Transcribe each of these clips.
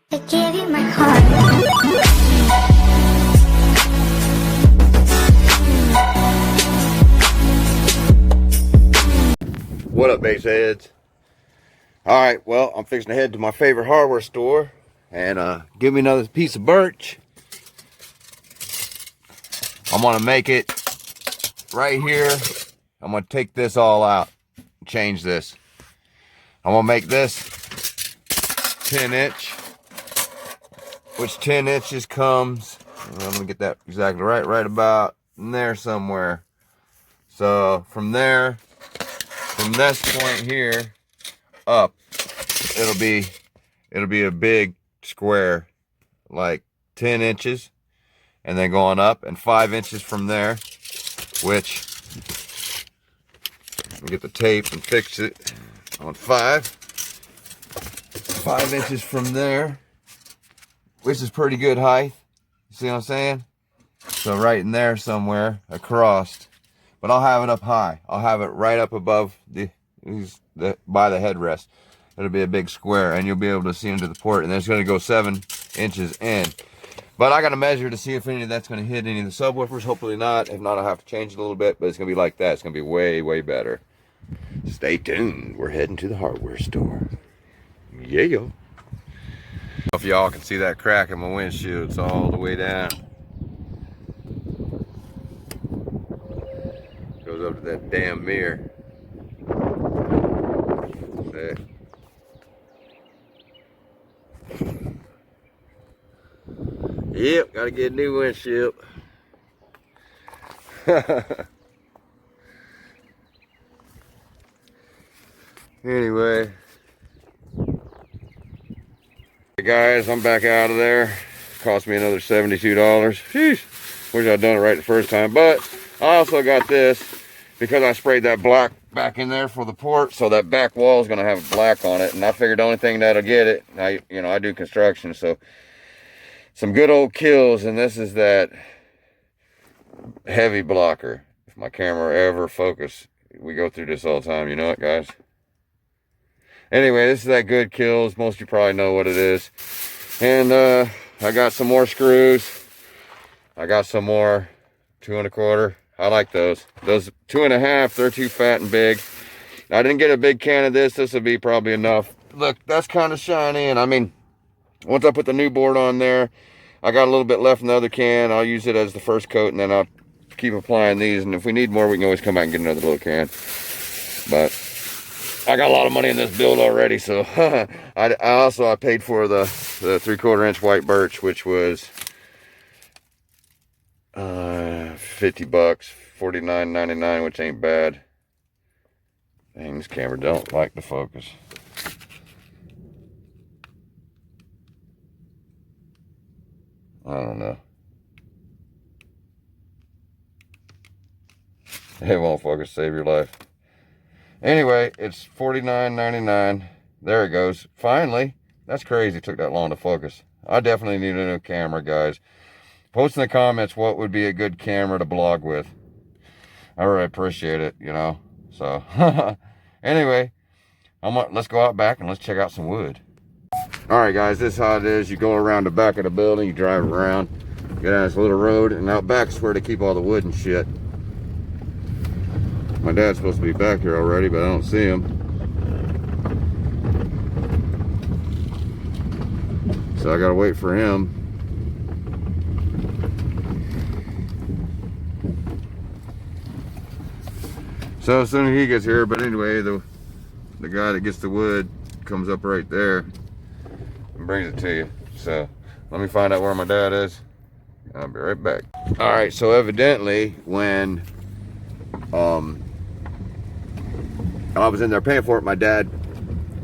I give you my heart. What up, base heads? All right, well, I'm fixing to head to my favorite hardware store and give me another piece of birch. I'm gonna make it right here. I'm gonna take this all out, change this. I'm gonna make this 10-inch, which 10 inches comes, I'm gonna get that exactly right about in there somewhere. So from there, from this point here up, it'll be a big square, like 10 inches, and then going up, and 5 inches from there, which, let me get the tape and fix it on 5 inches from there, which is pretty good height. You see what I'm saying? So right in there somewhere across, but I'll have it up high. I'll have it right up above by the headrest. It'll be a big square, and you'll be able to see into the port, and then it's going to go 7 inches in. But I got to measure to see if any of that's going to hit any of the subwoofers. Hopefully not. If not, I'll have to change it a little bit, but it's going to be like that. It's going to be way better. Stay tuned. We're heading to the hardware store. Yeah. If y'all can see that crack in my windshield, it's all the way down. Goes up to that damn mirror. See? Yep, gotta get a new windshield. Anyway. Hey guys, I'm back out of there. Cost me another $72. Sheesh. Wish I'd done it right the first time. But I also got this because I sprayed that black back in there for the port, so that back wall is gonna have black on it. And I figured the only thing that'll get it, I do construction, so some good old kills, and this is that heavy blocker. If my camera ever focus, we go through this all the time, you know it, guys? Anyway, this is that good kills. Most of you probably know what it is. And I got some more screws. I got some more 2 1/4. I like those. Those 2 1/2, they're too fat and big. I didn't get a big can of this. This will be probably enough. Look, that's kind of shiny, and I mean, once I put the new board on there, I got a little bit left in the other can. I'll use it as the first coat, and then I'll keep applying these. And if we need more, we can always come back and get another little can. But I got a lot of money in this build already, so I paid for the 3/4 inch white birch, which was $50, $49.99, which ain't bad. Dang, this camera don't like the focus. I don't know. It won't focus, save your life. Anyway, it's $49.99. There it goes. Finally. That's crazy. It took that long to focus. I definitely need a new camera, guys. Post in the comments what would be a good camera to blog with. I really appreciate it, you know. So, anyway, let's go out back and let's check out some wood. Alright guys, this is how it is. You go around the back of the building, you drive around, get on this little road, and out back is where they keep all the wood and shit. My dad's supposed to be back here already, but I don't see him. So I gotta wait for him. So as soon as he gets here, but anyway, the guy that gets the wood comes up right there and brings it to you. So let me find out where my dad is. I'll be right back. All right, so evidently when I was in there paying for it, my dad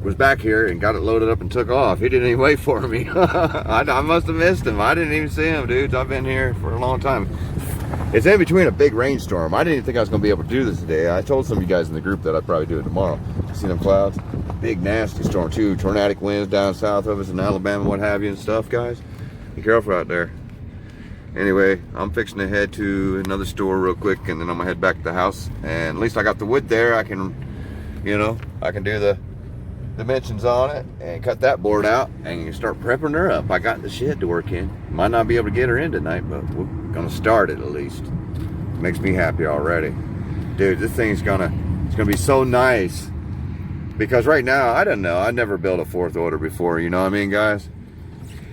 was back here and got it loaded up and took off. He didn't even wait for me. I must have missed him. I didn't even see him, dudes. I've been here for a long time. It's in between a big rainstorm. I didn't even think I was gonna be able to do this today. I told some of you guys in the group that I'd probably do it tomorrow. See them clouds? Big nasty storm too. Tornadic winds down south of us in Alabama, what have you and stuff, guys. Be careful out there. Anyway, I'm fixing to head to another store real quick, and then I'm gonna head back to the house. And at least I got the wood there. I can, I can do the dimensions on it and cut that board out and start prepping her up. I got the shed to work in. Might not be able to get her in tonight, but we're gonna start it at least. Makes me happy already. Dude, this thing's it's gonna be so nice. Because right now, I don't know, I never built a fourth order before, you know what I mean, guys?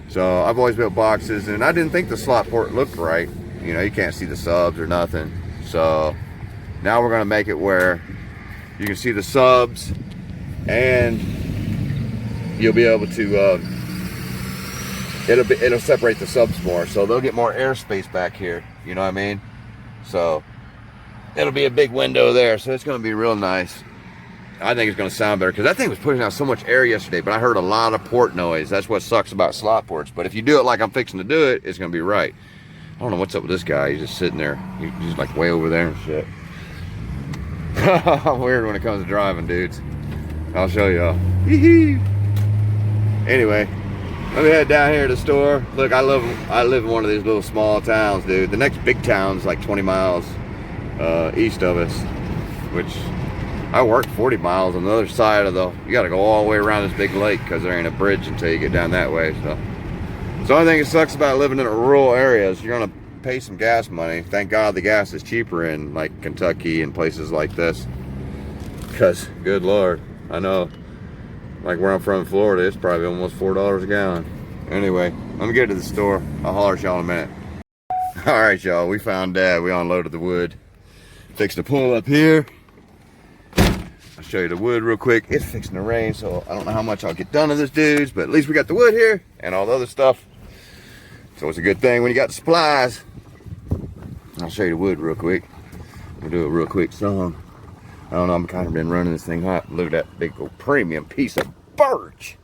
So I've always built boxes, and I didn't think the slot port looked right. You know, you can't see the subs or nothing. So now we're gonna make it where you can see the subs, and you'll be able to, it'll separate the subs more, so they'll get more airspace back here, you know what I mean? So it'll be a big window there, so it's gonna be real nice. I think it's gonna sound better, because that thing was putting out so much air yesterday, but I heard a lot of port noise. That's what sucks about slot ports. But if you do it like I'm fixing to do it, it's gonna be right. I don't know what's up with this guy. He's just sitting there. He's like way over there and shit. I'm weird when it comes to driving, dudes. I'll show y'all. Anyway, let me head down here to the store. Look, I live in one of these little small towns, dude. The next big town's like 20 miles east of us, which I work 40 miles on the other side of you gotta go all the way around this big lake because there ain't a bridge until you get down that way. So the only thing that sucks about living in a rural area is you're gonna pay some gas money. Thank God the gas is cheaper in like Kentucky and places like this. Because, good Lord, I know, like where I'm from in Florida, it's probably almost $4 a gallon. Anyway, let me get to the store. I'll holler at y'all in a minute. All right, y'all, we found Dad. We unloaded the wood. Fixed the pull up here. I'll show you the wood real quick. It's fixing to rain, so I don't know how much I'll get done of this, dudes, but at least we got the wood here and all the other stuff. So it's a good thing when you got the supplies. I'll show you the wood real quick. We'll do a real quick song. I don't know, I'm kind of been running this thing hot. Look at that big old premium piece of birch.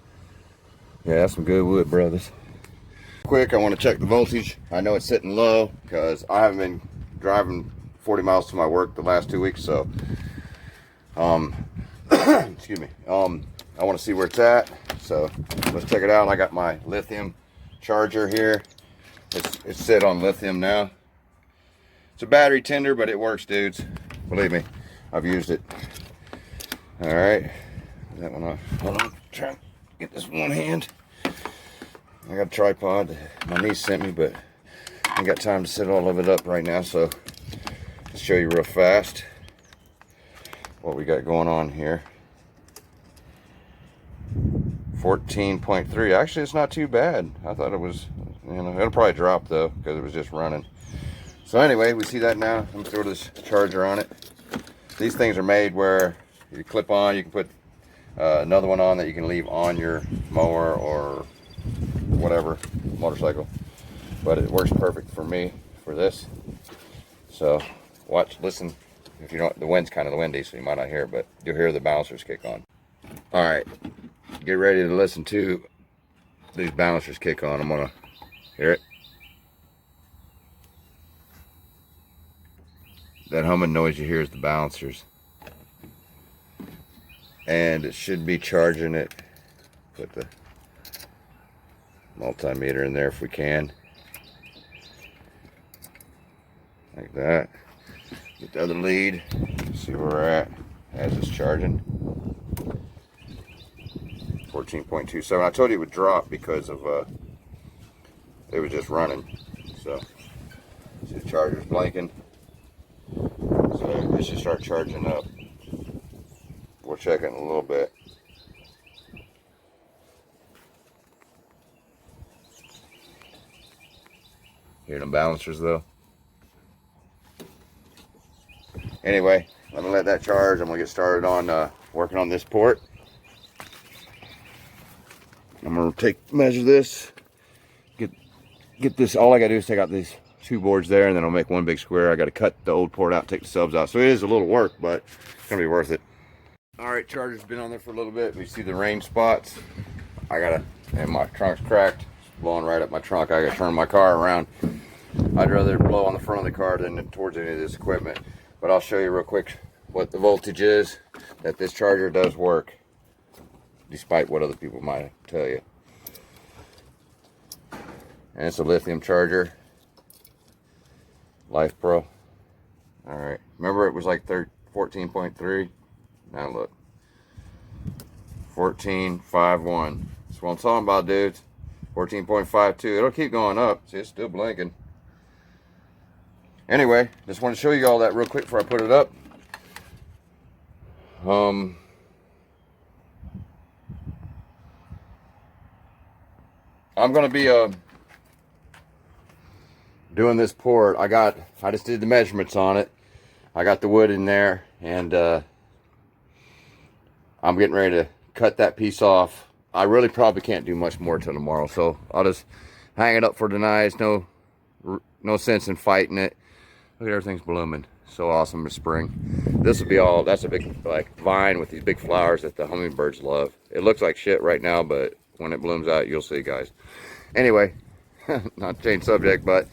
Yeah, that's some good wood, brothers. Quick, I want to check the voltage. I know it's sitting low because I haven't been driving 40 miles to my work the last 2 weeks, so excuse me. I want to see where it's at, so let's check it out. I got my lithium charger here. It's set on lithium now. It's a battery tender, but it works, dudes. Believe me, I've used it. All right, that one off. Hold on, try to get this one hand. I got a tripod that my niece sent me, but I ain't got time to set all of it up right now, so let's show you real fast what we got going on here. 14.3. Actually, it's not too bad. I thought it was, you know, it'll probably drop though because it was just running. So anyway, we see that now. I'm gonna throw this charger on it. These things are made where you clip on, you can put another one on that you can leave on your mower or whatever, motorcycle. But it works perfect for me for this. So watch, listen. If you don't, the wind's kind of windy, so you might not hear it, but you'll hear the balancers kick on. All right, get ready to listen to these balancers kick on. I'm gonna hear it. That humming noise you hear is the balancers. And it should be charging it. Put the multimeter in there if we can. Like that. Get the other lead. See where we're at as it's charging. 14.27. I told you it would drop because of it was just running. So see the charger's blinking. So it should start charging up. We'll check it in a little bit. Hear them balancers though. Anyway, let me let that charge. I'm gonna get started on working on this port. I'm gonna measure this. Get this. All I gotta do is take out these two boards there, and then I'll make one big square. I gotta cut the old port out, take the subs out. So it is a little work, but it's gonna be worth it. All right, charger's been on there for a little bit. We see the rain spots. And my trunk's cracked. It's blowing right up my trunk. I gotta turn my car around. I'd rather blow on the front of the car than towards any of this equipment. But I'll show you real quick what the voltage is, that this charger does work, despite what other people might tell you. And it's a lithium charger, Life Pro. All right, remember it was like 14.3. Now look, 14.51. That's what I'm talking about, dudes. 14.52. It'll keep going up. See, it's still blinking. Anyway, just want to show you all that real quick before I put it up. I'm gonna be doing this port. I just did the measurements on it. I got the wood in there, and I'm getting ready to cut that piece off. I really probably can't do much more till tomorrow, so I'll just hang it up for tonight. It's no sense in fighting it. Look at everything's blooming. So awesome in spring. This will be all, that's a big like vine with these big flowers that the hummingbirds love. It looks like shit right now, but when it blooms out, you'll see, guys. Anyway, not to change subject, but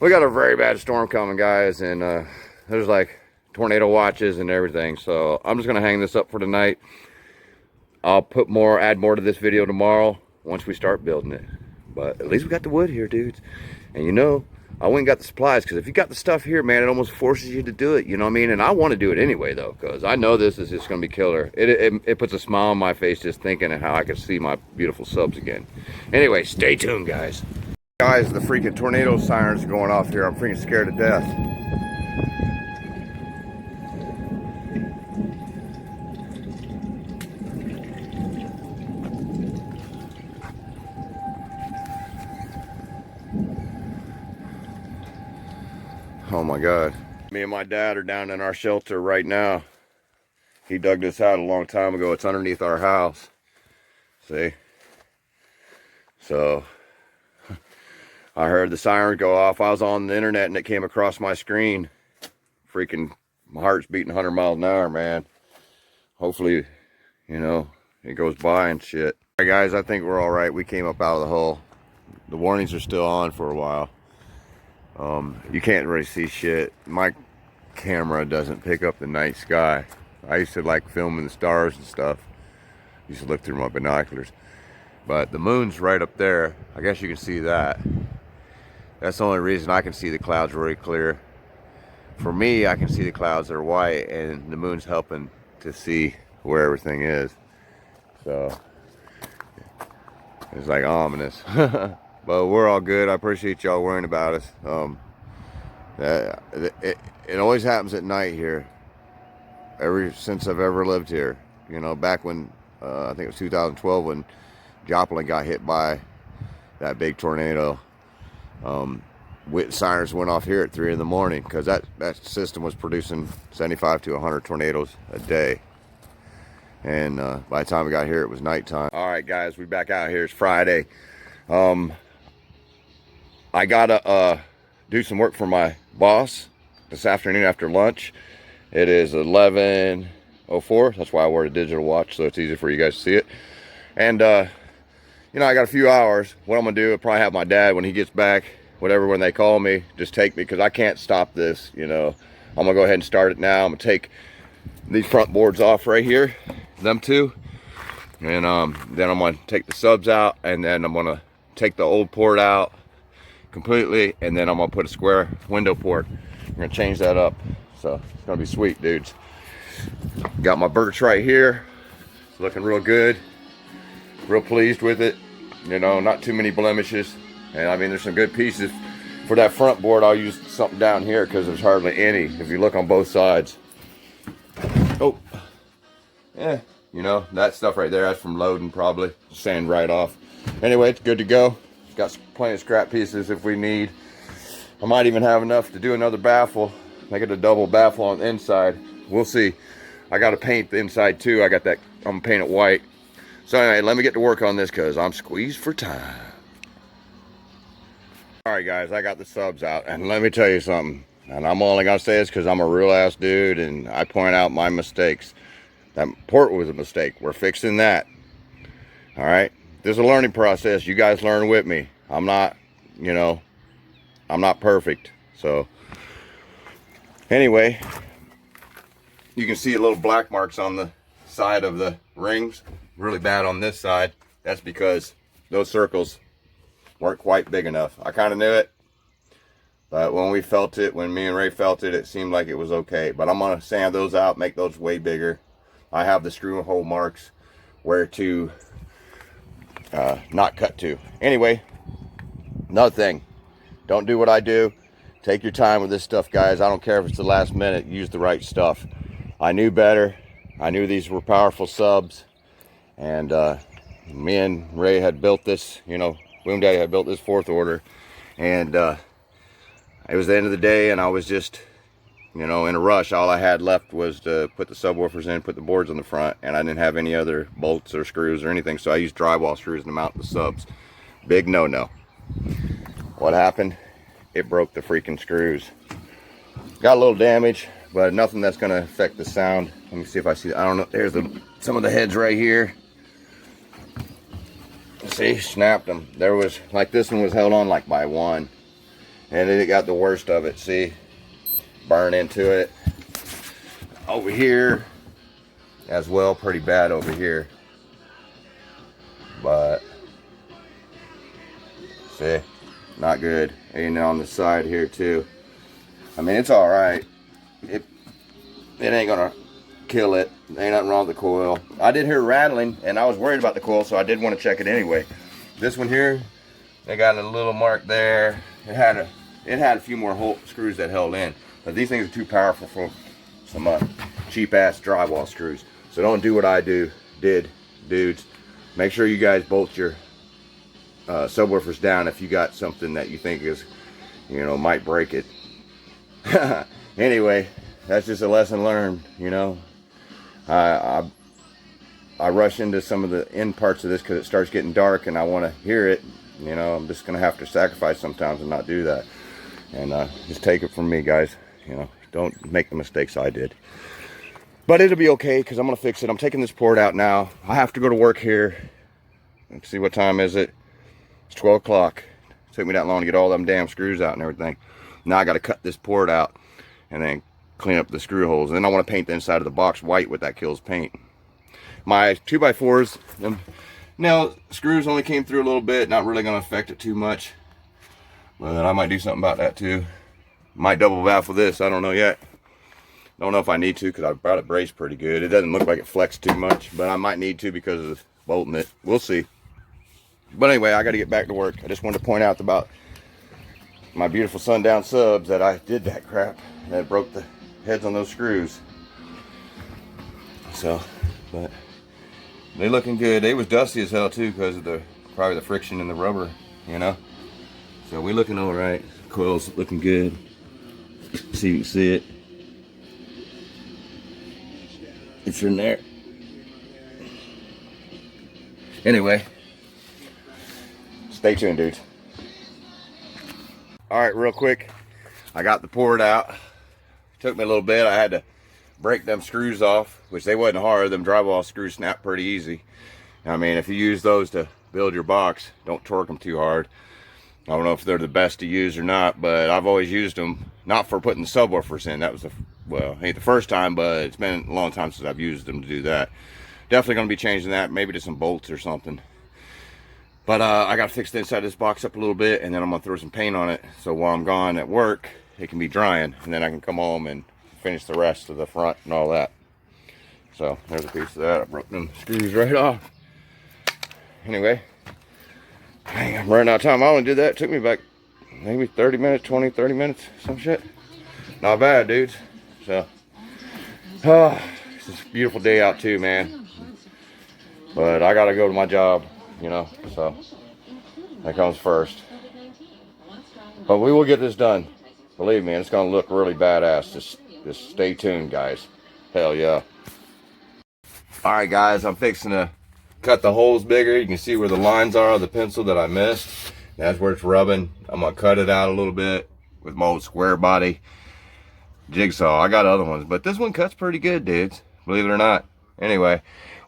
we got a very bad storm coming, guys, and there's like tornado watches and everything. So I'm just gonna hang this up for tonight. I'll add more to this video tomorrow once we start building it. But at least we got the wood here, dudes. And you know, I went and got the supplies, because if you got the stuff here, man, it almost forces you to do it, you know what I mean? And I want to do it anyway, though, because I know this is just going to be killer. It puts a smile on my face just thinking of how I can see my beautiful subs again. Anyway, stay tuned, guys. Guys, the freaking tornado sirens are going off here. I'm freaking scared to death. Oh my God. Me and my dad are down in our shelter right now. He dug this out a long time ago. It's underneath our house. See? So, I heard the siren go off. I was on the internet and it came across my screen. Freaking, my heart's beating 100 miles an hour, man. Hopefully, you know, it goes by and shit. All right, guys, I think we're all right. We came up out of the hole. The warnings are still on for a while. You can't really see shit. My camera doesn't pick up the night sky. I used to like filming the stars and stuff. Used to look through my binoculars. But the moon's right up there. I guess you can see that. That's the only reason I can see the clouds really clear. For me, I can see the clouds that are white, and the moon's helping to see where everything is. So, it's like ominous. But we're all good. I appreciate y'all worrying about us. It always happens at night here. Ever since I've ever lived here. You know, back when, I think it was 2012 when Joplin got hit by that big tornado. Sirens went off here at 3 in the morning because that system was producing 75 to 100 tornadoes a day. And by the time we got here, it was nighttime. All right, guys, we back out here. It's Friday. I gotta do some work for my boss this afternoon after lunch. It is 11:04. That's why I wear a digital watch, so it's easy for you guys to see it. And you know, I got a few hours. What I'm gonna do, I'll probably have my dad when he gets back, whatever, when they call me, just take me, because I can't stop this. You know, I'm gonna go ahead and start it now. I'm gonna take these front boards off right here, them two, and then I'm gonna take the subs out, and then I'm gonna take the old port out completely, and then I'm gonna put a square window port. I'm gonna change that up, so it's gonna be sweet, dudes. Got my birch right here. It's looking real good. Real pleased with it. You know, not too many blemishes, and I mean, there's some good pieces. For that front board, I'll use something down here because there's hardly any. If you look on both sides. Oh, yeah, you know, that stuff right there, that's from loading probably. Sand right off. Anyway, it's good to go. Got plenty of scrap pieces if we need. I might even have enough to do another baffle. Make it a double baffle on the inside. We'll see. I got to paint the inside too. I'm gonna paint it white. So anyway, let me get to work on this because I'm squeezed for time. All right, guys, I got the subs out, and let me tell you something. And I'm only gonna say this because I'm a real ass dude, and I point out my mistakes. That port was a mistake. We're fixing that. All right. There's a learning process. You guys learn with me. I'm not, you know, I'm not perfect. So anyway, you can see little black marks on the side of the rings. Really bad on this side. That's because those circles weren't quite big enough. I kind of knew it, but when we felt it, when me and Ray felt it, it seemed like it was okay. But I'm gonna sand those out, make those way bigger. I have the screw hole marks where to not cut to. Anyway, another thing, don't do what I do. Take your time with this stuff, guys. I don't care if it's the last minute. Use the right stuff. I knew better. I knew these were powerful subs, and me and Ray had built this, you know, Boom Daddy had built this 4th order, and it was the end of the day, and I was just, you know, in a rush. All I had left was to put the subwoofers in, put the boards on the front, and I didn't have any other bolts or screws or anything, so I used drywall screws to mount the subs. Big no-no. What happened? It broke the freaking screws. Got a little damage, but nothing that's going to affect the sound. Let me see if I see. I don't know. There's some of the heads right here. See, snapped them. There was, like, this one was held on like by one, and it got the worst of it. See, burn into it. Over here as well, pretty bad over here. But see, not good. And on the side here too. I mean, it's all right. It ain't gonna kill it. Ain't nothing wrong with the coil. I did hear rattling, and I was worried about the coil, so I did want to check it anyway. This one here, they got a little mark there. It had a few more screws that held in, but these things are too powerful for some cheap ass drywall screws. So don't do what I did, dudes. Make sure you guys bolt your subwoofers down if you got something that you think is, you know, might break it. Anyway, that's just a lesson learned, you know. I rush into some of the end parts of this because it starts getting dark and I want to hear it. You know, I'm just gonna have to sacrifice sometimes and not do that. And just take it from me, guys. You know, don't make the mistakes I did. But it'll be okay because I'm gonna fix it. I'm taking this port out now. I have to go to work here. Let's see, what time is it? It's 12 o'clock. It took me that long to get all them damn screws out and everything. Now I got to cut this port out and then clean up the screw holes. And then I want to paint the inside of the box white with that Kills paint. My 2x4s, now screws only came through a little bit. Not really going to affect it too much. But I might do something about that too. Might double baffle this. I don't know yet. Don't know if I need to because I brought it braced pretty good. It doesn't look like it flexed too much, but I might need to because of bolting it. We'll see. But anyway, I got to get back to work. I just wanted to point out about my beautiful Sundown subs that I did that crap. That broke the heads on those screws. So, but they looking good. They was dusty as hell too because of probably the friction in the rubber, you know. So we looking all right. Coil's looking good. See, you can see it. It's in there. Anyway, stay tuned, dudes. All right, real quick, I got the port out. Took me a little bit. I had to break them screws off, which they wasn't hard. Them drywall screws snap pretty easy. I mean, if you use those to build your box, don't torque them too hard. I don't know if they're the best to use or not, but I've always used them, not for putting the subwoofers in. That was well, ain't the first time, but it's been a long time since I've used them to do that. Definitely going to be changing that, maybe to some bolts or something. But I got to fix the inside of this box up a little bit, and then I'm going to throw some paint on it. So while I'm gone at work, it can be drying, and then I can come home and finish the rest of the front and all that. So there's a piece of that. I broke them screws right off. Anyway, dang, I'm running out of time. I only did that. It took me back maybe 30 minutes, 20, 30 minutes, some shit. Not bad, dudes. So, it's a beautiful day out too, man. But I got to go to my job, you know, so that comes first. But we will get this done. Believe me, it's going to look really badass. Just stay tuned, guys. Hell yeah. Alright, guys, I'm fixing to cut the holes bigger. You can see where the lines are of the pencil that I missed. That's where it's rubbing. I'm going to cut it out a little bit with my old square body jigsaw. I got other ones, but this one cuts pretty good, dudes. Believe it or not. Anyway,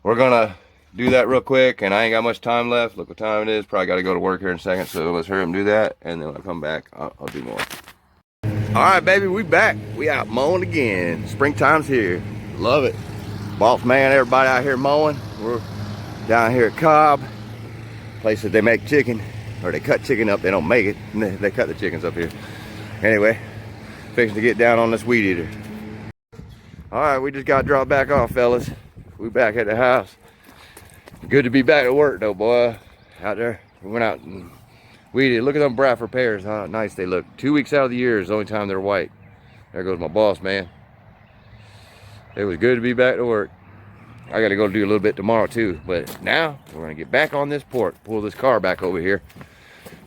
we're going to do that real quick, and I ain't got much time left. Look what time it is. Probably got to go to work here in a second, so let's hurry up and do that, and then when I come back, I'll do more. All right, baby, we back. We out mowing again. Springtime's here. Love it. Boss man, everybody out here mowing. We're down here at Cobb, place that they make chicken, or they cut chicken up. They don't make it. They cut the chickens up here. Anyway, fixing to get down on this weed eater. All right, we just got dropped back off, fellas. We back at the house. Good to be back at work though, boy. Out there, we went out and weeded. Look at them baffle pears, how nice they look. 2 weeks out of the year is the only time they're white. There goes my boss, man. It was good to be back to work. I gotta go do a little bit tomorrow too, but now we're gonna get back on this port, pull this car back over here.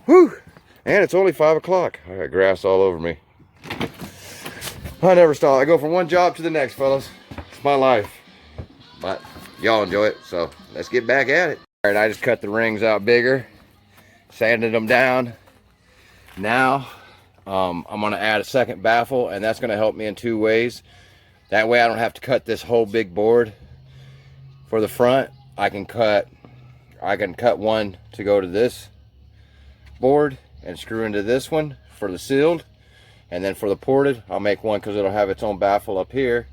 Whew! And it's only 5 o'clock. I got grass all over me. I never stop. I go from one job to the next, fellas. It's my life. But y'all enjoy it, so let's get back at it. All right, I just cut the rings out bigger, sanded them down. Now, I'm gonna add a second baffle, and that's gonna help me in 2 ways. That way I don't have to cut this whole big board for the front. I can cut one to go to this board and screw into this one for the sealed, and then for the ported I'll make one because it'll have its own baffle up here.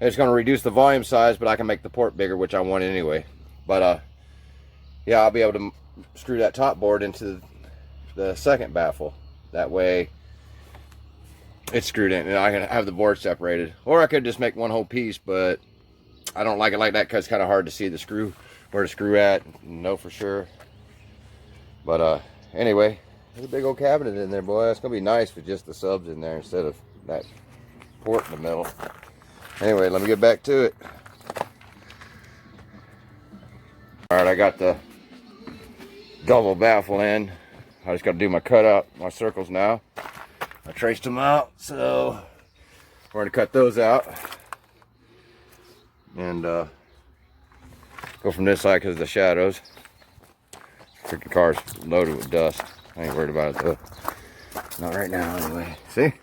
It's going to reduce the volume size, but I can make the port bigger, which I want anyway. But yeah, I'll be able to screw that top board into the second baffle. That way it's screwed in and I can have the board separated. Or I could just make one whole piece, but I don't like it like that because it's kind of hard to see the screw, where to screw at, know for sure. But anyway, there's a big old cabinet in there, boy. It's gonna be nice with just the subs in there instead of that port in the middle. Anyway, let me get back to it. All right, I got the double baffle in. I just got to do my cutout, my circles now. I traced them out, so we're gonna cut those out and go from this side because of the shadows. Freaking car's loaded with dust. I ain't worried about it though. Not right now anyway. See?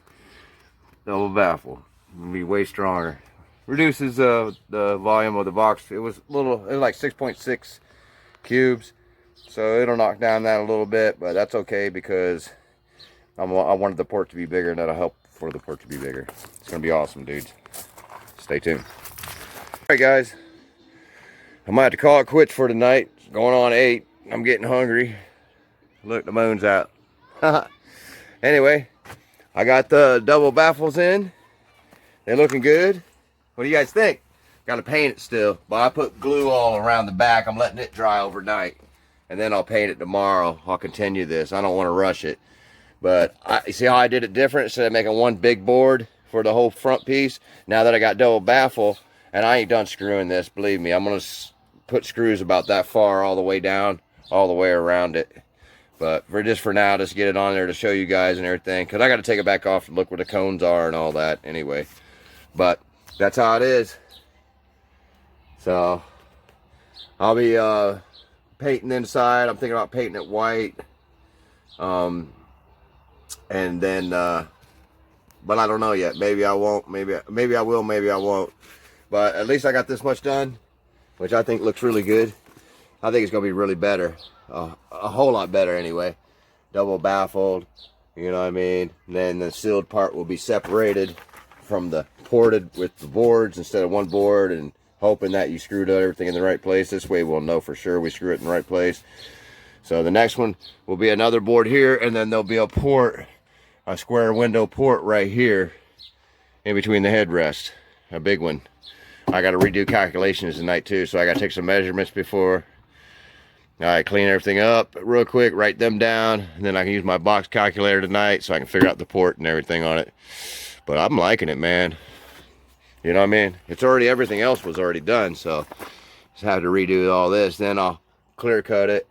Double baffle. It'll be way stronger. Reduces the volume of the box. It was like 6.6 cubes. So it'll knock down that a little bit, but that's okay because I wanted the port to be bigger, and that'll help for the port to be bigger. It's gonna be awesome, dudes. Stay tuned. All right, guys. I might have to call it quits for tonight. It's going on 8. I'm getting hungry. Look, the moon's out. Anyway, I got the double baffles in. They're looking good. What do you guys think? Got to paint it still, but I put glue all around the back. I'm letting it dry overnight, and then I'll paint it tomorrow. I'll continue this. I don't want to rush it, but you see how I did it different? Instead of making one big board for the whole front piece, now that I got double baffle, and I ain't done screwing this, believe me, I'm gonna put screws about that far all the way down, all the way around it. But for now, just get it on there to show you guys and everything, because I got to take it back off and look where the cones are and all that anyway. But that's how it is. So I'll be painting inside. I'm thinking about painting it white, and then but I don't know yet. Maybe I won't. Maybe I will. Maybe I won't. But at least I got this much done, which I think looks really good. I think it's gonna be really better, a whole lot better anyway. Double baffled, you know what I mean. And then the sealed part will be separated from the ported with the boards instead of one board, and hoping that you screwed everything in the right place. This way we'll know for sure we screw it in the right place. So the next one will be another board here, and then there'll be a port, a square window port right here in between the headrest, a big one. I got to redo calculations tonight too, so I got to take some measurements before I clean everything up real quick, write them down, and then I can use my box calculator tonight so I can figure out the port and everything on it. But I'm liking it, man. You know what I mean? It's already, everything else was already done, so just have to redo all this. Then I'll clear coat it.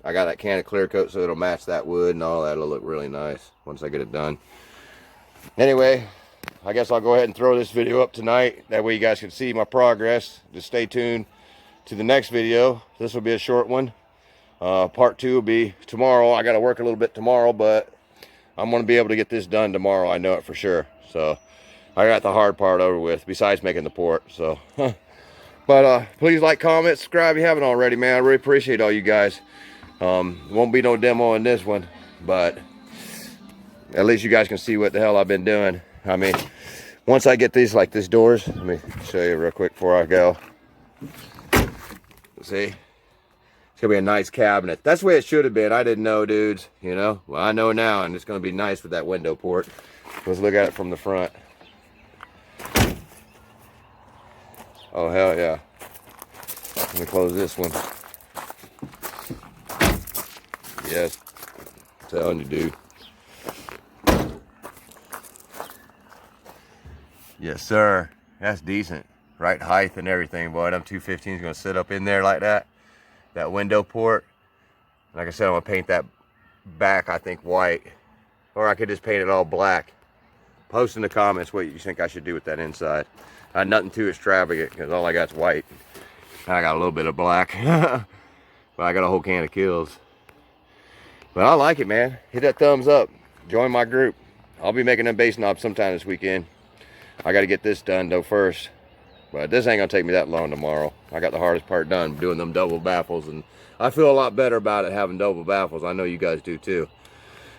I got that can of clear coat so it'll match that wood and all that. It'll look really nice once I get it done. Anyway, I guess I'll go ahead and throw this video up tonight. That way you guys can see my progress. Just stay tuned to the next video. This will be a short one. Part 2 will be tomorrow. I got to work a little bit tomorrow, but I'm going to be able to get this done tomorrow. I know it for sure. So I got the hard part over with, besides making the port. So, but please like, comment, subscribe if you haven't already, man. I really appreciate all you guys. Won't be no demo in this one, but at least you guys can see what the hell I've been doing. I mean, once I get these, like these doors, let me show you real quick before I go. See, it's gonna be a nice cabinet. That's the way it should have been. I didn't know, dudes, you know. Well, I know now, and it's gonna be nice with that window port. Let's look at it from the front. Oh, hell yeah. Let me close this one. Yes, I'm telling you, dude. Yes, sir. That's decent. Right height and everything, boy. Them 215 is gonna sit up in there like that. That window port. Like I said, I'm gonna paint that back, I think, white. Or I could just paint it all black. Post in the comments what you think I should do with that inside. Nothing too extravagant, because all I got's white. I got a little bit of black. But I got a whole can of kills. But I like it, man. Hit that thumbs up. Join my group. I'll be making them base knobs sometime this weekend. I got to get this done, though, first. But this ain't going to take me that long tomorrow. I got the hardest part done, doing them double baffles. And I feel a lot better about it having double baffles. I know you guys do, too.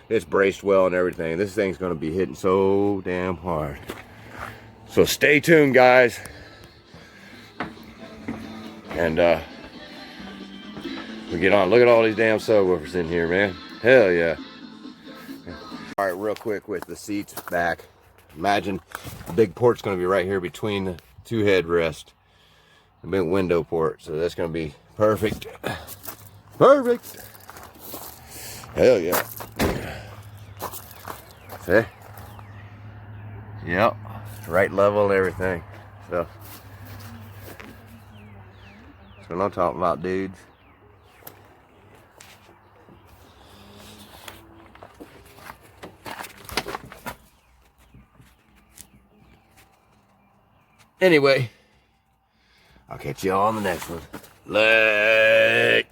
It's braced well and everything. This thing's going to be hitting so damn hard. So stay tuned, guys. And we get on. Look at all these damn subwoofers in here, man. Hell yeah. All right, real quick with the seats back. Imagine the big port's going to be right here between the two headrests. The big window port. So that's going to be perfect. Perfect. Hell yeah. See? Yep. Right level and everything. So that's what I'm talking about, dudes. Anyway, I'll catch you all on the next one. Late.